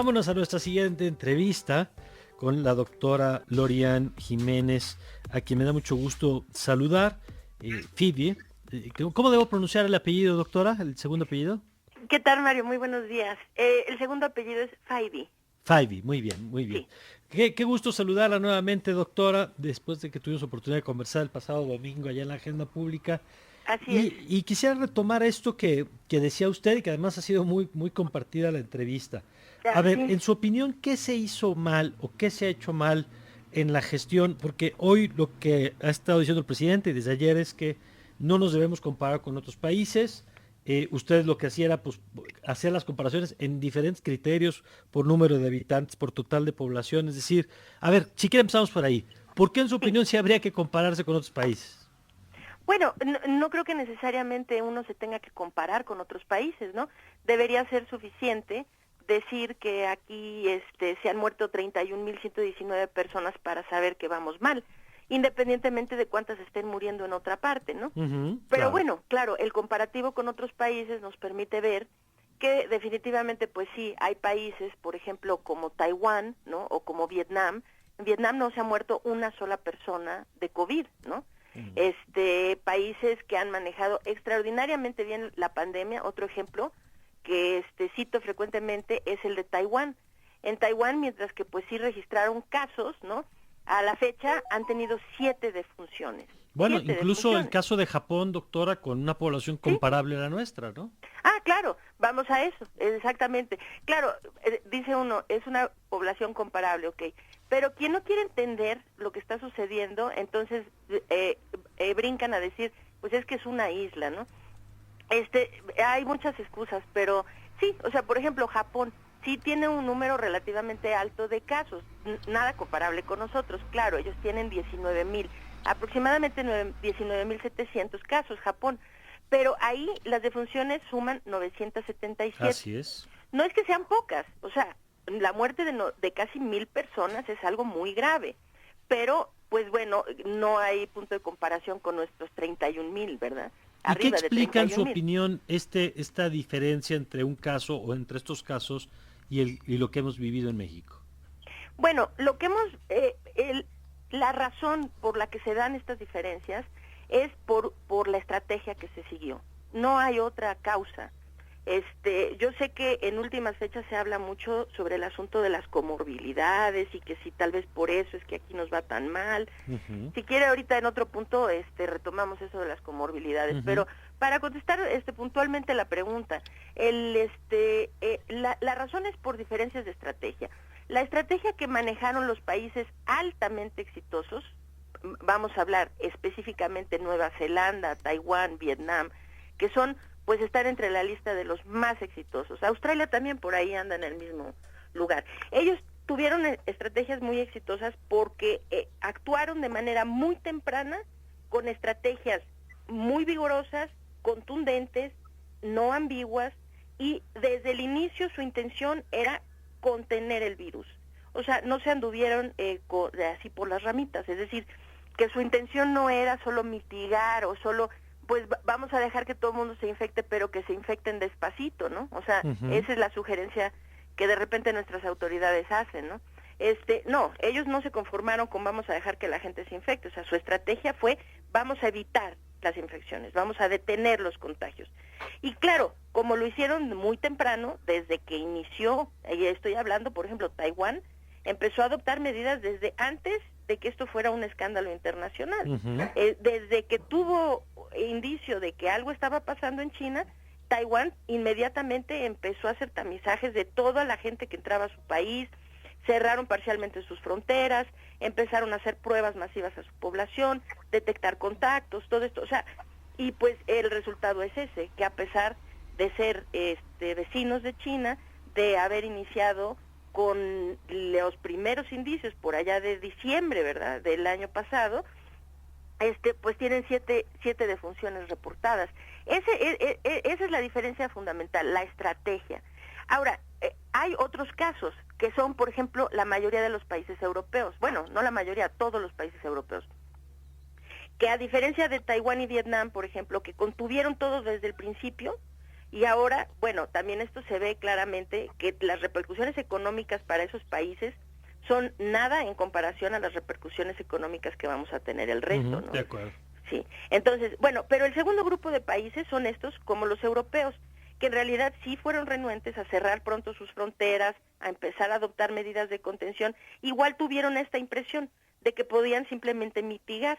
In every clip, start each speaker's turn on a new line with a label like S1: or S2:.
S1: Vámonos a nuestra siguiente entrevista con la doctora Lorian Jiménez, a quien me da mucho gusto saludar. Phoebe, ¿cómo debo pronunciar el apellido, doctora? ¿El segundo apellido?
S2: ¿Qué tal, Mario? Muy buenos días. El segundo apellido es Faibi.
S1: Faibi, muy bien, muy bien.
S2: Sí.
S1: Qué gusto saludarla nuevamente, doctora, después de que tuvimos oportunidad de conversar el pasado domingo allá en la agenda pública.
S2: Así es.
S1: Y quisiera retomar esto que decía usted y que además ha sido muy compartida la entrevista. A ver,
S2: Sí.
S1: en su opinión, ¿qué se hizo mal o qué se ha hecho mal en la gestión? Porque hoy lo que ha estado diciendo el presidente desde ayer es que no nos debemos comparar con otros países. Ustedes lo que hacía era pues, hacer las comparaciones en diferentes criterios por número de habitantes, por total de población. Es decir, a ver, si quieren empezamos por ahí. ¿Por qué en su opinión sí habría que compararse con otros países?
S2: Bueno, no creo que necesariamente uno se tenga que comparar con otros países, ¿no? Debería ser suficiente decir que aquí se han muerto 31.119 personas para saber que vamos mal, independientemente de cuántas estén muriendo en otra parte, ¿no? Pero
S1: Claro.
S2: bueno, claro, el comparativo con otros países nos permite ver que definitivamente, pues sí, hay países, por ejemplo, como Taiwán, ¿no? O como Vietnam. En Vietnam no se ha muerto una sola persona de COVID, ¿no? Países que han manejado extraordinariamente bien la pandemia. Otro ejemplo que cito frecuentemente es el de Taiwán. En Taiwán, mientras que pues sí registraron casos, ¿no? A la fecha han tenido 7 defunciones.
S1: Bueno,
S2: 7
S1: incluso el
S2: defunciones.
S1: caso de Japón, doctora, con una población
S2: ¿Sí?
S1: comparable a la nuestra, ¿no?
S2: Ah, claro, vamos a eso, exactamente. Claro, dice uno, es una población comparable, ok, pero quien no quiere entender lo que está sucediendo, entonces brincan a decir, pues es que es una isla, ¿no? Hay muchas excusas, pero sí, o sea, por ejemplo, Japón sí tiene un número relativamente alto de casos, nada comparable con nosotros, claro, ellos tienen 19,000, aproximadamente 19,700 casos, Japón. Pero ahí las defunciones suman 977.
S1: Así es.
S2: No es que sean pocas, o sea, la muerte de casi 1,000 personas es algo muy grave, pero pues bueno, no hay punto de comparación con nuestros 31,000, ¿verdad?
S1: ¿Y qué
S2: Arriba de
S1: explica, en su
S2: 31,000.
S1: opinión, esta diferencia entre un caso o entre estos casos y lo que hemos vivido en México?
S2: Bueno, lo que la razón por la que se dan estas diferencias es por la estrategia que se siguió. No hay otra causa. Yo sé que en últimas fechas se habla mucho sobre el asunto de las comorbilidades y que si tal vez por eso es que aquí nos va tan mal. Si quiere ahorita en otro punto retomamos eso de las comorbilidades, pero para contestar puntualmente la pregunta, la razón es por diferencias de estrategia. La estrategia que manejaron los países altamente exitosos, vamos a hablar específicamente Nueva Zelanda, Taiwán, Vietnam, que son, pues están entre la lista de los más exitosos. Australia también por ahí anda en el mismo lugar. Ellos tuvieron estrategias muy exitosas porque actuaron de manera muy temprana, con estrategias muy vigorosas, contundentes, no ambiguas, y desde el inicio su intención era contener el virus. O sea, no se anduvieron así por las ramitas, es decir, que su intención no era solo mitigar o solo, pues vamos a dejar que todo el mundo se infecte, pero que se infecten despacito, ¿no? O sea, esa es la sugerencia que de repente nuestras autoridades hacen, ¿no? No, ellos no se conformaron con vamos a dejar que la gente se infecte, o sea, su estrategia fue vamos a evitar las infecciones, vamos a detener los contagios. Y claro, como lo hicieron muy temprano, desde que inició, y estoy hablando, por ejemplo, Taiwán, empezó a adoptar medidas desde antes de que esto fuera un escándalo internacional. Desde que tuvo indicio de que algo estaba pasando en China, Taiwán inmediatamente empezó a hacer tamizajes de toda la gente que entraba a su país, cerraron parcialmente sus fronteras, empezaron a hacer pruebas masivas a su población, detectar contactos, todo esto, o sea, y pues el resultado es ese, que a pesar de ser vecinos de China, de haber iniciado con los primeros indicios por allá de diciembre, ¿verdad?, del año pasado, pues tienen siete defunciones reportadas. Esa es la diferencia fundamental, la estrategia. Ahora, hay otros casos que son, por ejemplo, la mayoría de los países europeos, bueno, no la mayoría, todos los países europeos, que a diferencia de Taiwán y Vietnam, por ejemplo, que contuvieron todo desde el principio, Y ahora, bueno, también esto se ve claramente que las repercusiones económicas para esos países son nada en comparación a las repercusiones económicas que vamos a tener el resto, ¿no?
S1: De acuerdo.
S2: Sí, entonces, bueno, pero el segundo grupo de países son estos, como los europeos, que en realidad sí fueron renuentes a cerrar pronto sus fronteras, a empezar a adoptar medidas de contención. Igual tuvieron esta impresión de que podían simplemente mitigar,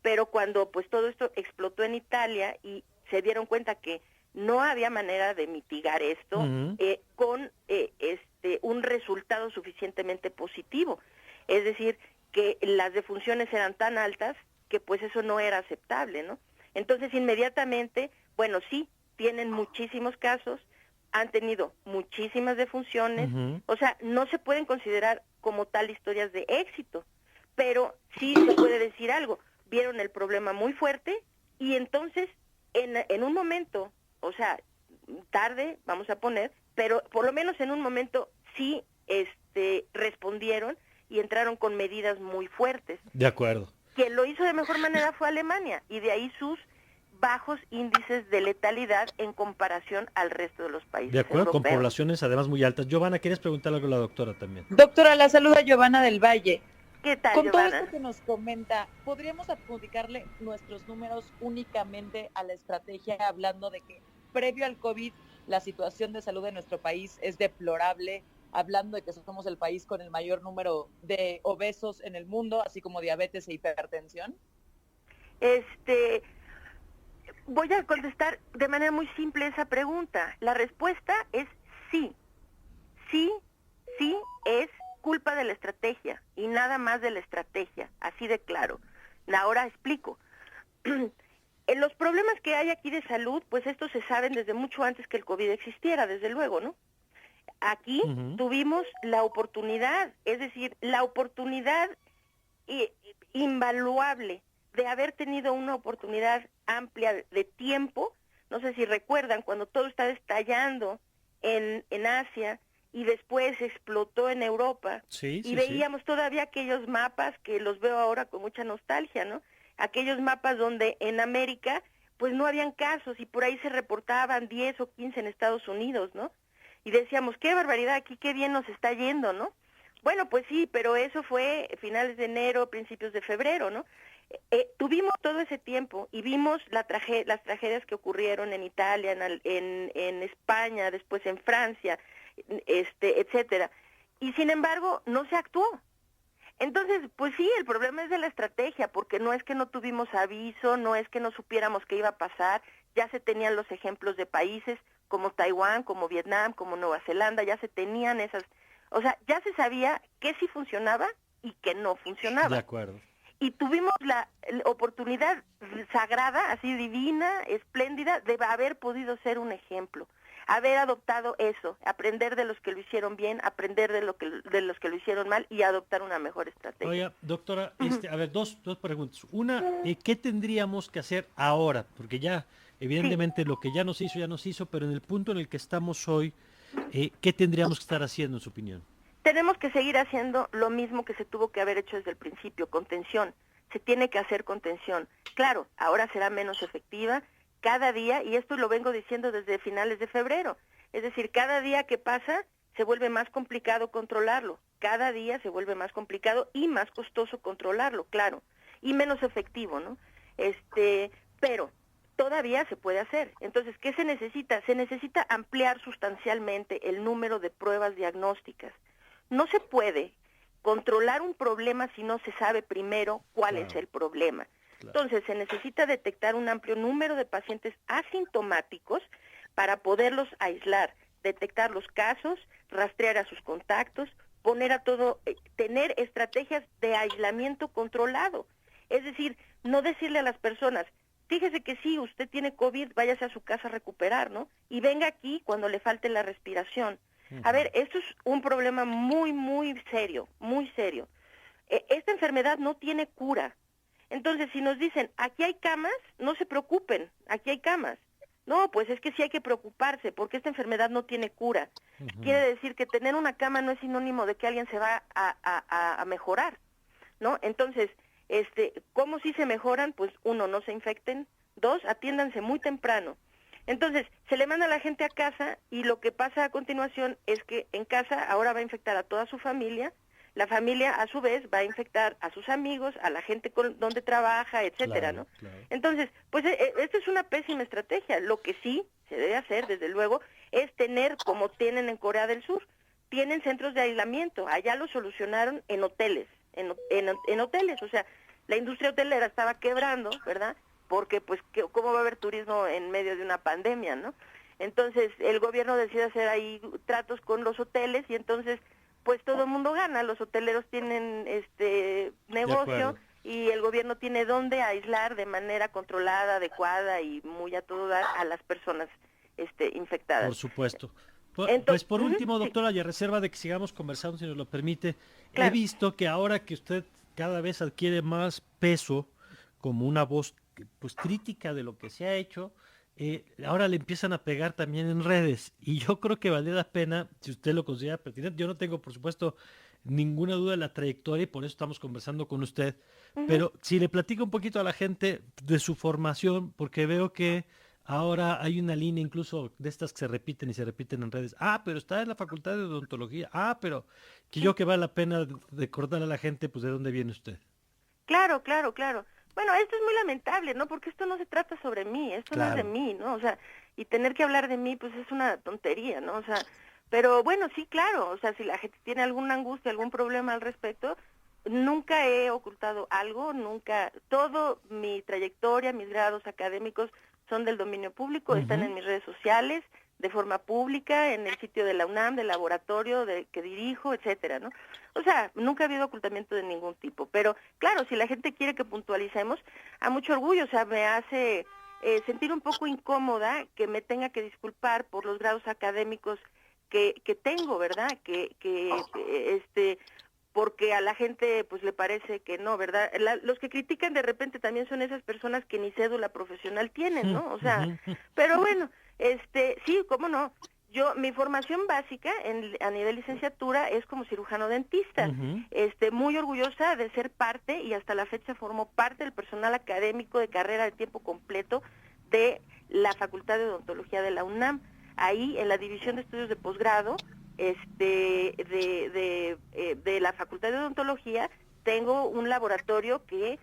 S2: pero cuando pues todo esto explotó en Italia y se dieron cuenta que no había manera de mitigar esto con un resultado suficientemente positivo, es decir, que las defunciones eran tan altas que pues eso no era aceptable, ¿no? Entonces inmediatamente, bueno, sí, tienen muchísimos casos, han tenido muchísimas defunciones, o sea, no se pueden considerar como tal historias de éxito, pero sí se puede decir algo, vieron el problema muy fuerte y entonces en un momento, o sea, tarde, vamos a poner, pero por lo menos en un momento sí respondieron y entraron con medidas muy fuertes.
S1: De acuerdo.
S2: Quien lo hizo de mejor manera fue Alemania, y de ahí sus bajos índices de letalidad en comparación al resto de los países
S1: De acuerdo,
S2: europeos.
S1: con poblaciones además muy altas. Giovanna, ¿quieres preguntarle algo a la doctora también?
S3: Doctora, la saluda Giovanna del Valle.
S2: ¿Qué tal,
S3: Con
S2: Giovanna?
S3: todo esto que nos comenta, ¿podríamos adjudicarle nuestros números únicamente a la estrategia, hablando de que previo al COVID la situación de salud de nuestro país es deplorable, hablando de que somos el país con el mayor número de obesos en el mundo, así como diabetes e hipertensión?
S2: Voy a contestar de manera muy simple esa pregunta. La respuesta es sí. Sí es culpa de la estrategia y nada más de la estrategia, así de claro. Ahora explico. En los problemas que hay aquí de salud, pues estos se saben desde mucho antes que el COVID existiera, desde luego, ¿no? Aquí tuvimos la oportunidad, es decir, la oportunidad invaluable de haber tenido una oportunidad amplia de tiempo. No sé si recuerdan cuando todo estaba estallando en Asia y después explotó en Europa, y veíamos todavía aquellos mapas que los veo ahora con mucha nostalgia, ¿no? Aquellos mapas donde en América pues no habían casos y por ahí se reportaban 10 o 15 en Estados Unidos, ¿no? Y decíamos, qué barbaridad, aquí qué bien nos está yendo, ¿no? Bueno, pues sí, pero eso fue finales de enero, principios de febrero, ¿no? Tuvimos todo ese tiempo y vimos las tragedias que ocurrieron en Italia, en España, después en Francia, etcétera. Y sin embargo, no se actuó. Entonces, pues sí, el problema es de la estrategia, porque no es que no tuvimos aviso, no es que no supiéramos qué iba a pasar, ya se tenían los ejemplos de países como Taiwán, como Vietnam, como Nueva Zelanda, ya se tenían esas, o sea, ya se sabía qué sí funcionaba y qué no funcionaba.
S1: De acuerdo.
S2: Y tuvimos la oportunidad sagrada, así divina, espléndida, de haber podido ser un ejemplo, haber adoptado eso, aprender de los que lo hicieron bien, aprender de los que lo hicieron mal y adoptar una mejor estrategia.
S1: Oiga, doctora, a ver, dos preguntas. Una, ¿qué tendríamos que hacer ahora? Porque ya, evidentemente, lo que ya nos hizo, pero en el punto en el que estamos hoy, ¿qué tendríamos que estar haciendo, en su opinión?
S2: Tenemos que seguir haciendo lo mismo que se tuvo que haber hecho desde el principio, contención. Se tiene que hacer contención. Claro, ahora será menos efectiva cada día, y esto lo vengo diciendo desde finales de febrero. Es decir, cada día que pasa se vuelve más complicado controlarlo. Cada día se vuelve más complicado y más costoso controlarlo, claro, y menos efectivo, ¿no? Pero todavía se puede hacer. Entonces, ¿qué se necesita? Se necesita ampliar sustancialmente el número de pruebas diagnósticas. No se puede controlar un problema si no se sabe primero cuál es el problema. Entonces, se necesita detectar un amplio número de pacientes asintomáticos para poderlos aislar, detectar los casos, rastrear a sus contactos, tener estrategias de aislamiento controlado. Es decir, no decirle a las personas, fíjese que sí, usted tiene COVID, váyase a su casa a recuperar, ¿no? Y venga aquí cuando le falte la respiración. A ver, esto es un problema muy, muy serio, muy serio. Esta enfermedad no tiene cura. Entonces, si nos dicen, aquí hay camas, no se preocupen, aquí hay camas. No, pues es que sí hay que preocuparse, porque esta enfermedad no tiene cura. Quiere decir que tener una cama no es sinónimo de que alguien se va a mejorar, ¿no? Entonces, ¿cómo sí se mejoran? Pues uno, no se infecten. Dos, atiéndanse muy temprano. Entonces, se le manda a la gente a casa y lo que pasa a continuación es que en casa ahora va a infectar a toda su familia, la familia a su vez va a infectar a sus amigos, a la gente donde trabaja, etcétera, ¿no?
S1: Claro.
S2: Entonces, pues esto es una pésima estrategia. Lo que sí se debe hacer, desde luego, es tener, como tienen en Corea del Sur, tienen centros de aislamiento. Allá lo solucionaron en hoteles, en hoteles, o sea, la industria hotelera estaba quebrando, ¿verdad? Porque pues cómo va a haber turismo en medio de una pandemia, ¿no? Entonces el gobierno decide hacer ahí tratos con los hoteles y entonces pues todo el mundo gana, los hoteleros tienen negocio y el gobierno tiene dónde aislar de manera controlada, adecuada y muy a todo dar a las personas infectadas.
S1: Por supuesto. Pues por último, doctora, y a reserva de que sigamos conversando, si nos lo permite, claro. He visto que ahora que usted cada vez adquiere más peso como una voz pues crítica de lo que se ha hecho, ahora le empiezan a pegar también en redes, y yo creo que vale la pena, si usted lo considera pertinente. Yo no tengo, por supuesto, ninguna duda de la trayectoria y por eso estamos conversando con usted, pero si le platica un poquito a la gente de su formación, porque veo que ahora hay una línea incluso de estas que se repiten y se repiten en redes. Pero está en la Facultad de Odontología. Pero que yo que vale la pena recordar a la gente, pues, ¿de dónde viene usted?
S2: Claro. Bueno, esto es muy lamentable, ¿no? Porque esto no se trata sobre mí, esto no es de mí, ¿no? O sea, y tener que hablar de mí, pues es una tontería, ¿no? O sea, pero bueno, sí, claro, o sea, si la gente tiene alguna angustia, algún problema al respecto, nunca he ocultado algo, nunca, todo mi trayectoria, mis grados académicos son del dominio público, están en mis redes sociales, de forma pública, en el sitio de la UNAM, del laboratorio que dirijo, etcétera, ¿no? O sea, nunca ha habido ocultamiento de ningún tipo, pero claro, si la gente quiere que puntualicemos, a mucho orgullo, o sea, me hace sentir un poco incómoda que me tenga que disculpar por los grados académicos que tengo, ¿verdad? Porque a la gente pues le parece que no, ¿verdad? Los que critican de repente también son esas personas que ni cédula profesional tienen, ¿no? O sea, pero bueno, sí, cómo no. Mi formación básica a nivel licenciatura es como cirujano dentista. Muy orgullosa de ser parte, y hasta la fecha formo parte del personal académico de carrera de tiempo completo de la Facultad de Odontología de la UNAM. Ahí, en la División de Estudios de Posgrado, de la Facultad de Odontología, tengo un laboratorio que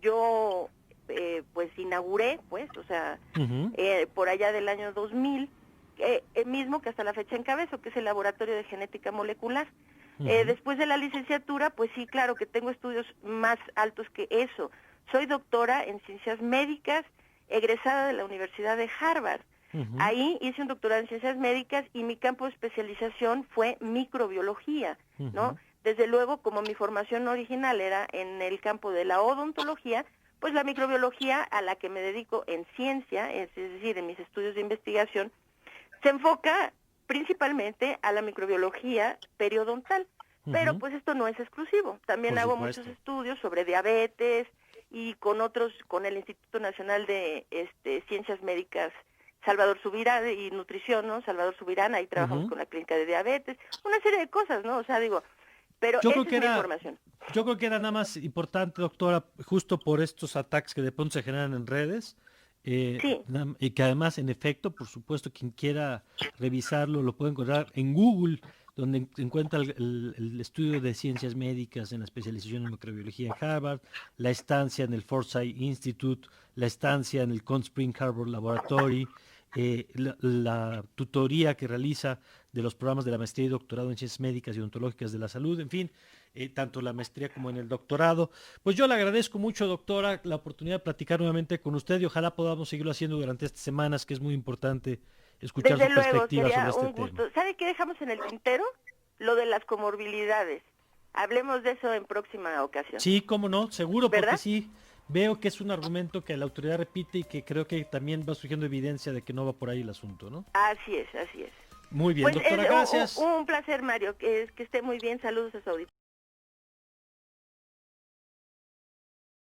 S2: yo pues inauguré, pues, o sea, por allá del año 2000, el mismo que hasta la fecha encabezo, que es el Laboratorio de Genética Molecular. Después de la licenciatura, pues sí, claro que tengo estudios más altos que eso. Soy doctora en Ciencias Médicas, egresada de la Universidad de Harvard. Ahí hice un doctorado en Ciencias Médicas y mi campo de especialización fue microbiología, ¿no? Desde luego, como mi formación original era en el campo de la odontología, pues la microbiología a la que me dedico en ciencia, es decir, en mis estudios de investigación, se enfoca principalmente a la microbiología periodontal. Pero pues esto no es exclusivo. También hago muchos estudios sobre diabetes y con el Instituto Nacional de Ciencias Médicas Salvador Subirán y nutrición, ¿no? Salvador Subirán, ahí trabajamos con la clínica de diabetes, una serie de cosas, ¿no? O sea, digo, pero esa es mi información.
S1: Yo creo que era nada más importante, doctora, justo por estos ataques que de pronto se generan en redes, y que además, en efecto, por supuesto, quien quiera revisarlo lo puede encontrar en Google, donde encuentra el estudio de ciencias médicas en la especialización en microbiología en Harvard, la estancia en el Forsyth Institute, la estancia en el Cold Spring Harbor Laboratory, la tutoría que realiza de los programas de la maestría y doctorado en ciencias médicas y odontológicas de la salud, en fin, tanto la maestría como en el doctorado. Pues yo le agradezco mucho, doctora, la oportunidad de platicar nuevamente con usted y ojalá podamos seguirlo haciendo durante estas semanas, que es muy importante escuchar su perspectiva sobre este tema.
S2: ¿Sabe qué dejamos en el tintero? Lo de las comorbilidades. Hablemos de eso en próxima ocasión.
S1: Sí, cómo no, seguro,
S2: ¿verdad?
S1: Porque sí, veo que es un argumento que la autoridad repite y que creo que también va surgiendo evidencia de que no va por ahí el asunto, ¿no?
S2: Así es, así es.
S1: Muy bien,
S2: pues,
S1: doctora, gracias.
S2: Un placer, Mario, que esté muy bien. Saludos a su auditorio.